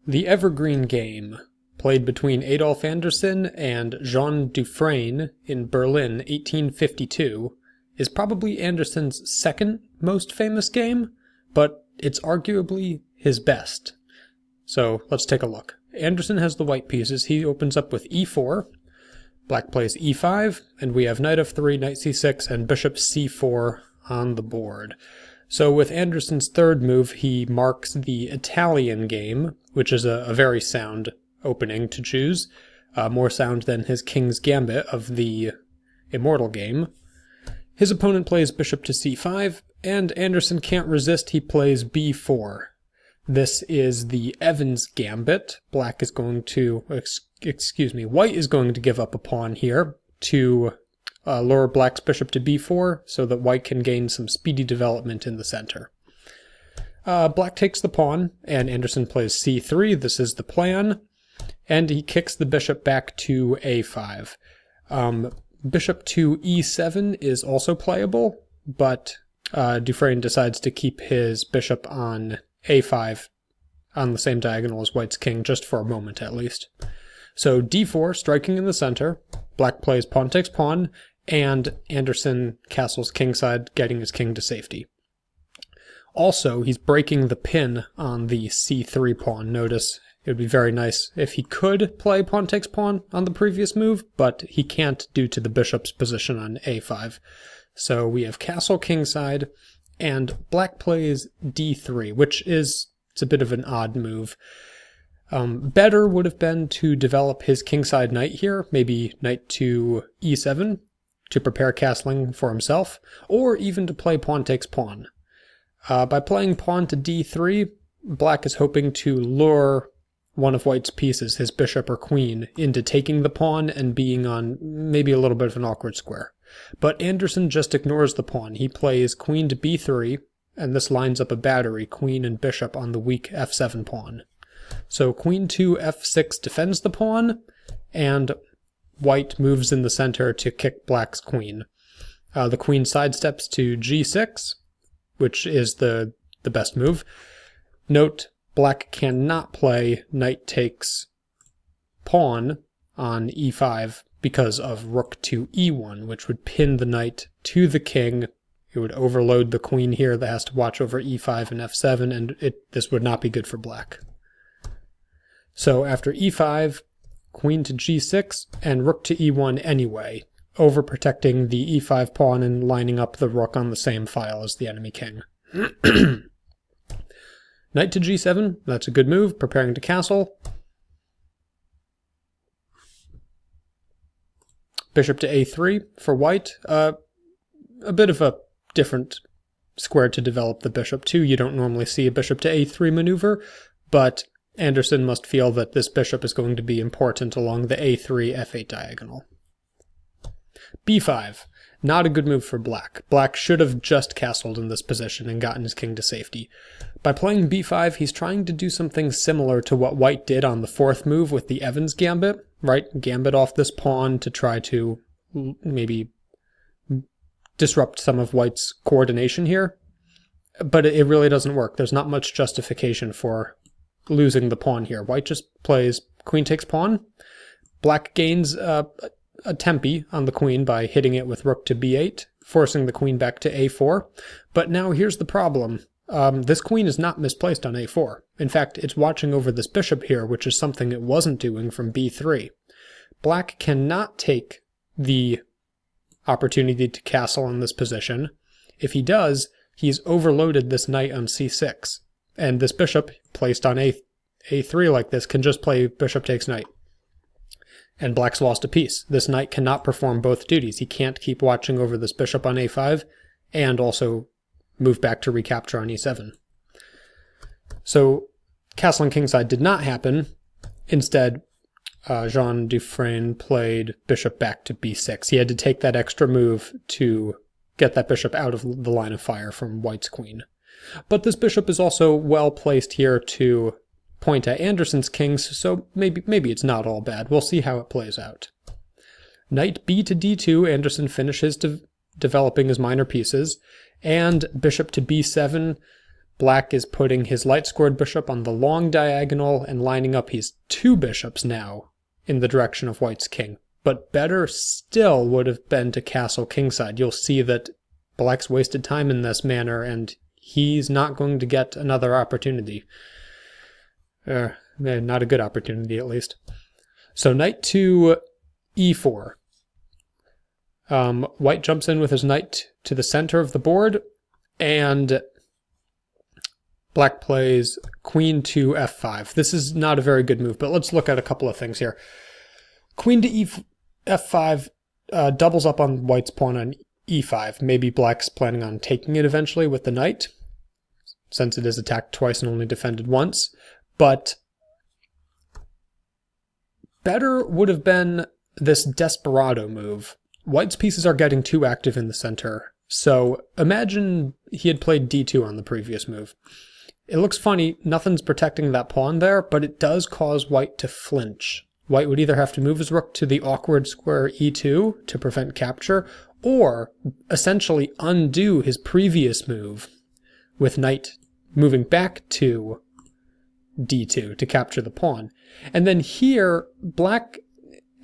The Evergreen Game, played between Adolf Anderssen and Jean Dufresne in Berlin 1852, is probably Andersen's second most famous game, but it's arguably his best. So let's take a look. Anderssen has the white pieces. He opens up with e4, black plays e5, and we have knight f3, knight c6, and bishop c4 on the board. So with Anderssen's third move, he marks the Italian game, which is a very sound opening to choose, more sound than his King's Gambit of the Immortal Game. His opponent plays bishop to c5, and Anderssen can't resist, he plays b4. This is the Evans Gambit. White is going to give up a pawn here to lure black's bishop to b4 so that white can gain some speedy development in the center. Black takes the pawn, and Anderssen plays c3. This is the plan, and he kicks the bishop back to a5. Bishop to e7 is also playable, but Dufresne decides to keep his bishop on a5 on the same diagonal as white's king, just for a moment at least. So d4, striking in the center, black plays pawn takes pawn, and Anderssen castles kingside, getting his king to safety. Also, he's breaking the pin on the c3 pawn. Notice it would be very nice if he could play pawn takes pawn on the previous move, but he can't due to the bishop's position on a5. So we have castle kingside, and black plays d3, which is it's a bit of an odd move. Better would have been to develop his kingside knight here, maybe knight to e7 to prepare castling for himself, or even to play pawn takes pawn. By playing pawn to d3, black is hoping to lure one of white's pieces, his bishop or queen, into taking the pawn and being on maybe a little bit of an awkward square. But Anderssen just ignores the pawn. He plays queen to b3, and this lines up a battery, queen and bishop on the weak f7 pawn. So queen to f6 defends the pawn, and white moves in the center to kick black's queen. The queen sidesteps to g6, which is the best move. Note, black cannot play knight takes pawn on e5 because of rook to e1, which would pin the knight to the king. It would overload the queen here that has to watch over e5 and f7, and this would not be good for black. So after e5, queen to g6, and rook to e1 anyway, overprotecting the e5 pawn and lining up the rook on the same file as the enemy king. Knight to g7, that's a good move, preparing to castle. Bishop to a3 for white. A bit of a different square to develop the bishop to. You don't normally see a bishop to a3 maneuver, but Anderssen must feel that this bishop is going to be important along the a3 f8 diagonal. b5. Not a good move for black. Black should have just castled in this position and gotten his king to safety. By playing b5, he's trying to do something similar to what white did on the fourth move with the Evans Gambit, right? Gambit off this pawn to try to maybe disrupt some of white's coordination here. But it really doesn't work. There's not much justification for losing the pawn here. White just plays queen takes pawn. Black gains a tempi on the queen by hitting it with rook to b8, forcing the queen back to a4. But now here's the problem. This queen is not misplaced on a4. In fact, it's watching over this bishop here, which is something it wasn't doing from b3. Black cannot take the opportunity to castle in this position. If he does, he's overloaded this knight on c6. And this bishop, placed on a3 like this, can just play bishop takes knight. And black's lost a piece. This knight cannot perform both duties. He can't keep watching over this bishop on a5 and also move back to recapture on e7. So castling kingside did not happen. Instead, Jean Dufresne played bishop back to b6. He had to take that extra move to get that bishop out of the line of fire from white's queen. But this bishop is also well placed here to point at Anderssen's kings, so maybe it's not all bad. We'll see how it plays out. Knight b to d2, Anderssen finishes developing his minor pieces, and bishop to b7. Black is putting his light-scored bishop on the long diagonal and lining up his 2 bishops now in the direction of white's king. But better still would have been to castle kingside. You'll see that black's wasted time in this manner, and he's not going to get another opportunity. Not a good opportunity, at least. So knight to e4. White jumps in with his knight to the center of the board, and black plays queen to f5. This is not a very good move, but let's look at a couple of things here. Queen to f5 doubles up on white's pawn on e5. Maybe black's planning on taking it eventually with the knight, since it is attacked twice and only defended once. But better would have been this desperado move. White's pieces are getting too active in the center, so imagine he had played d2 on the previous move. It looks funny, nothing's protecting that pawn there, but it does cause white to flinch. White would either have to move his rook to the awkward square e2 to prevent capture, or essentially undo his previous move with knight moving back to d2 to capture the pawn. And then here, black,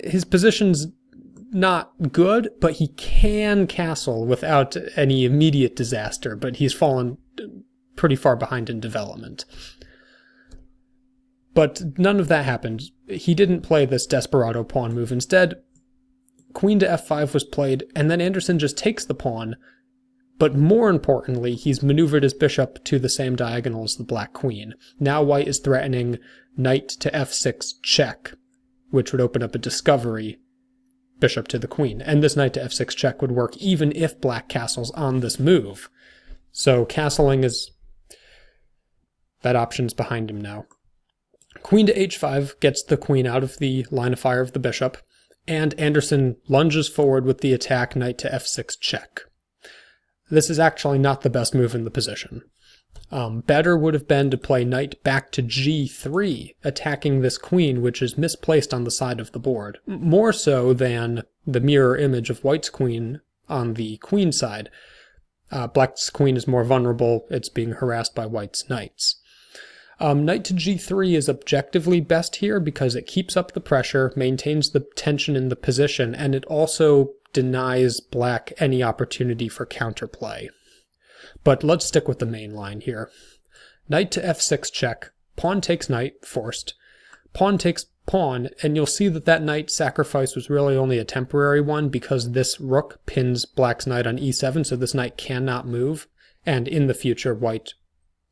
his position's not good, but he can castle without any immediate disaster, but he's fallen pretty far behind in development. But none of that happened. He didn't play this desperado pawn move. Instead, queen to f5 was played, and then Anderssen just takes the pawn, but more importantly, he's maneuvered his bishop to the same diagonal as the black queen. Now white is threatening knight to f6 check, which would open up a discovery bishop to the queen. And this knight to f6 check would work even if black castles on this move. So castling is... that option's behind him now. Queen to h5 gets the queen out of the line of fire of the bishop, and Anderssen lunges forward with the attack knight to f6 check. This is actually not the best move in the position. Better would have been to play knight back to g3, attacking this queen, which is misplaced on the side of the board. More so than the mirror image of white's queen on the queen side. Black's queen is more vulnerable. It's being harassed by white's knights. Knight to g3 is objectively best here because it keeps up the pressure, maintains the tension in the position, and it also denies black any opportunity for counterplay. But let's stick with the main line here. Knight to f6 check, pawn takes knight, forced. Pawn takes pawn, and you'll see that that knight sacrifice was really only a temporary one because this rook pins black's knight on e7, so this knight cannot move, and in the future white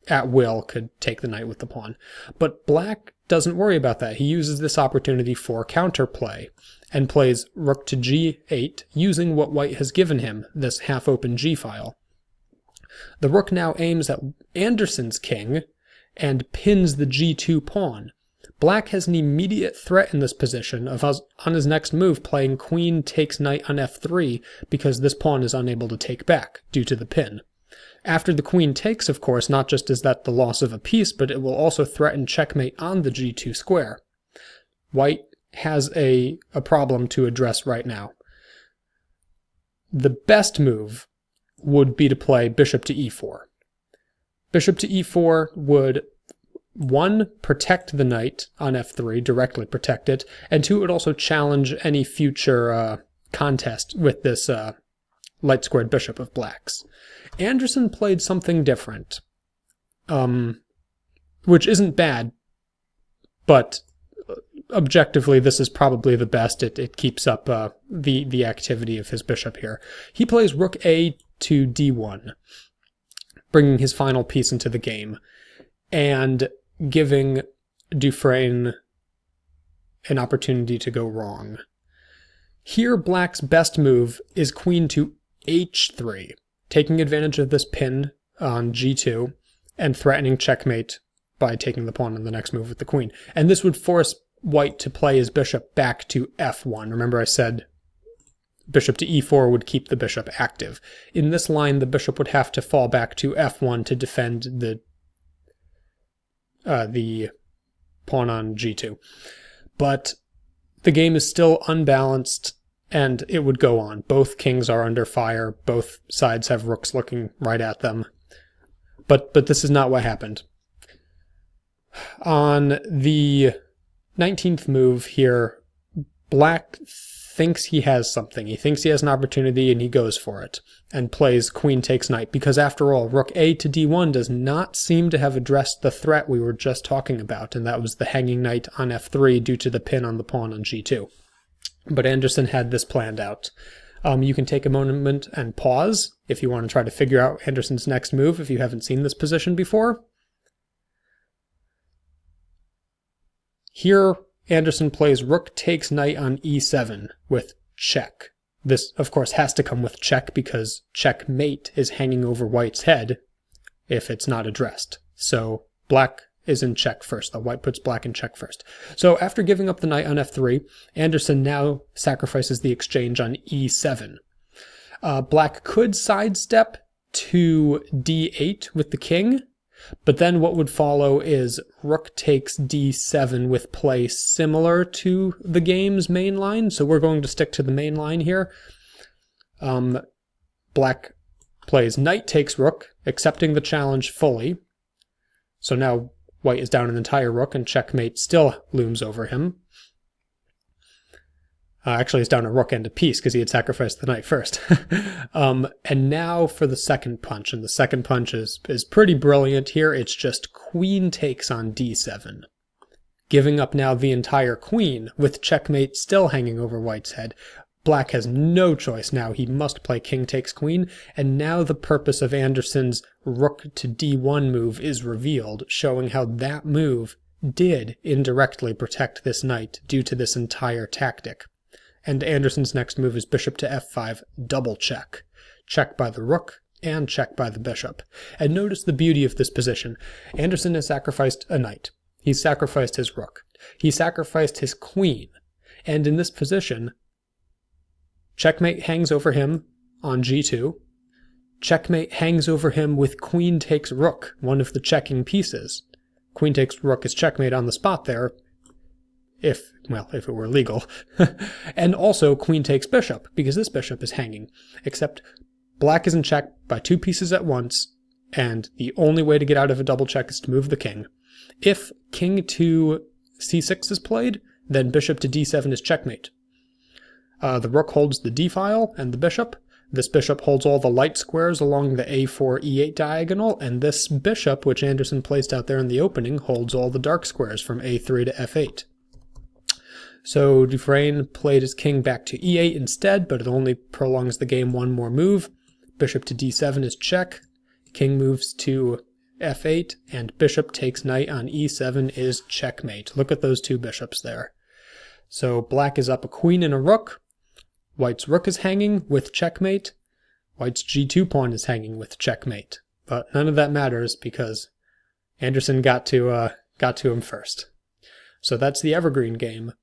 at will could take the knight with the pawn. But black doesn't worry about that. He uses this opportunity for counterplay and plays rook to g8 using what white has given him, this half-open g-file. The rook now aims at Anderssen's king and pins the g2 pawn. Black has an immediate threat in this position of on his next move playing queen takes knight on f3 because this pawn is unable to take back due to the pin. After the queen takes, of course, not just is that the loss of a piece, but it will also threaten checkmate on the g2 square. White has a problem to address right now. The best move would be to play bishop to e4. Bishop to e4 would, 1, protect the knight on f3, directly protect it, and 2, it would also challenge any future contest with this light-squared bishop of black's. Anderssen played something different, which isn't bad, but objectively this is probably the best. It keeps up the activity of his bishop here. He plays rook a to d1, bringing his final piece into the game, and giving Dufresne an opportunity to go wrong. Here black's best move is queen to h3, taking advantage of this pin on g2 and threatening checkmate by taking the pawn on the next move with the queen. And this would force white to play his bishop back to f1. Remember I said bishop to e4 would keep the bishop active. In this line, the bishop would have to fall back to f1 to defend the pawn on g2. But the game is still unbalanced, and it would go on. Both kings are under fire. Both sides have rooks looking right at them. But this is not what happened. On the 19th move here, black thinks he has something. He thinks he has an opportunity, and he goes for it and plays queen takes knight, because after all, rook a to d1 does not seem to have addressed the threat we were just talking about, and that was the hanging knight on f3 due to the pin on the pawn on g2. But Anderssen had this planned out. You can take a moment and pause if you want to try to figure out Anderssen's next move if you haven't seen this position before. Here, Anderssen plays rook takes knight on e7 with check. This, of course, has to come with check because checkmate is hanging over white's head if it's not addressed. So black is in check first. The white puts black in check first. So after giving up the knight on f3, Anderssen now sacrifices the exchange on e7. Black could sidestep to d8 with the king, but then what would follow is rook takes d7 with play similar to the game's main line. So we're going to stick to the main line here. Black plays knight takes rook, accepting the challenge fully. So now white is down an entire rook, and checkmate still looms over him. Actually, he's down a rook and a piece because he had sacrificed the knight first. And now for the second punch, and the second punch is pretty brilliant here. It's just queen takes on d7, giving up now the entire queen with checkmate still hanging over white's head. Black has no choice now. He must play king takes queen, and now the purpose of Anderssen's rook to d1 move is revealed, showing how that move did indirectly protect this knight due to this entire tactic. And Anderssen's next move is bishop to f5, double check. Check by the rook and check by the bishop. And notice the beauty of this position. Anderssen has sacrificed a knight. He's sacrificed his rook. He sacrificed his queen. And in this position, checkmate hangs over him on g2. Checkmate hangs over him with queen takes rook, one of the checking pieces. Queen takes rook is checkmate on the spot there, if it were legal. And also queen takes bishop, because this bishop is hanging. Except black is in check by two pieces at once, and the only way to get out of a double check is to move the king. If king to c6 is played, then bishop to d7 is checkmate. The rook holds the d-file and the bishop. This bishop holds all the light squares along the a4, e8 diagonal, and this bishop, which Anderssen placed out there in the opening, holds all the dark squares from a3 to f8. So Dufresne played his king back to e8 instead, but it only prolongs the game one more move. Bishop to d7 is check. King moves to f8, and bishop takes knight on e7 is checkmate. Look at those two bishops there. So black is up a queen and a rook. White's rook is hanging with checkmate. White's g2 pawn is hanging with checkmate. But none of that matters because Anderssen got to him first. So that's the Evergreen game.